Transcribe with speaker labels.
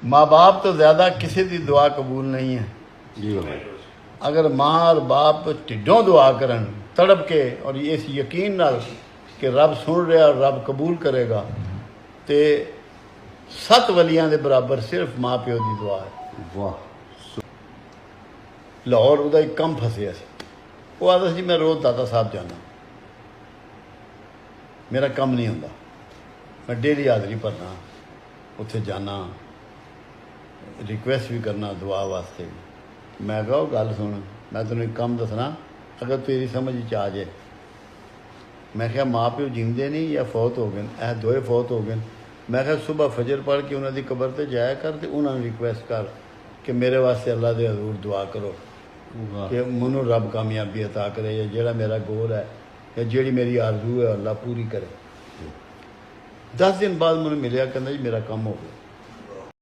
Speaker 1: माँ बाप तो ज़्यादा किसी की दुआ कबूल नहीं है।
Speaker 2: जी बाबा
Speaker 1: अगर माँ और बाप ढिडों दुआ करन तड़प के और इस यकीन नाल कि रब सुन रहा और रब कबूल करेगा, तो 7 वलियां दे बराबर सिर्फ माँ प्यो की दुआ है।
Speaker 2: वाह
Speaker 1: लाहौर ਉਹਦਾ ਇੱਕ ਕੰਮ ਫਸਿਆ ਸੀ। ਉਹ ਆਦਾ ਸੀ ਮੈਂ ਰੋਜ਼ ਦਾਤਾ ਸਾਹਿਬ ਜਾਣਾ, ਮੇਰਾ ਕੰਮ ਨਹੀਂ ਹੁੰਦਾ, ਮੈਂ ਡੇਲੀ ਹਾਜ਼ਰੀ ਭਰਨਾ, ਉੱਥੇ ਜਾਣਾ, ਰਿਕੁਐਸਟ ਵੀ ਕਰਨਾ ਦੁਆ ਵਾਸਤੇ ਵੀ। ਮੈਂ ਕਿਹਾ ਉਹ ਗੱਲ ਸੁਣ, ਮੈਂ ਤੈਨੂੰ ਇੱਕ ਕੰਮ ਦੱਸਣਾ, ਅਗਰ ਤੇਰੀ ਸਮਝ 'ਚ ਆ ਜਾਏ। ਮੈਂ ਕਿਹਾ ਮਾਂ ਪਿਓ ਜਿੰਦੇ ਨਹੀਂ ਜਾਂ ਫੌਤ ਹੋ ਗਏ, ਇਹ ਦੋਏ ਫੌਤ ਹੋ ਗਏ। ਮੈਂ ਕਿਹਾ ਸੁਬਹ ਫਜਰ ਪੜ੍ਹ ਕੇ ਉਹਨਾਂ ਦੀ ਕਬਰ 'ਤੇ ਜਾਇਆ ਕਰ ਅਤੇ ਉਹਨਾਂ ਨੂੰ ਰਿਕੁਐਸਟ ਕਰ ਕਿ ਮੇਰੇ ਵਾਸਤੇ ਅੱਲਾ ਦੇ ਹਜ਼ੂਰ ਦੁਆ ਕਰੋ ਕਿ ਮੈਨੂੰ ਰੱਬ ਕਾਮਯਾਬੀ ਅਤਾ ਕਰੇ, ਜਾਂ ਜਿਹੜਾ ਮੇਰਾ ਗੋਲ ਹੈ ਜਾਂ ਜਿਹੜੀ ਮੇਰੀ ਆਰਜ਼ੂ ਹੈ ਅੱਲਾ ਪੂਰੀ ਕਰੇ। 10 ਦਿਨ ਬਾਅਦ ਮੈਨੂੰ ਮਿਲਿਆ, ਕਹਿੰਦਾ ਜੀ ਮੇਰਾ ਕੰਮ ਹੋ ਗਿਆ।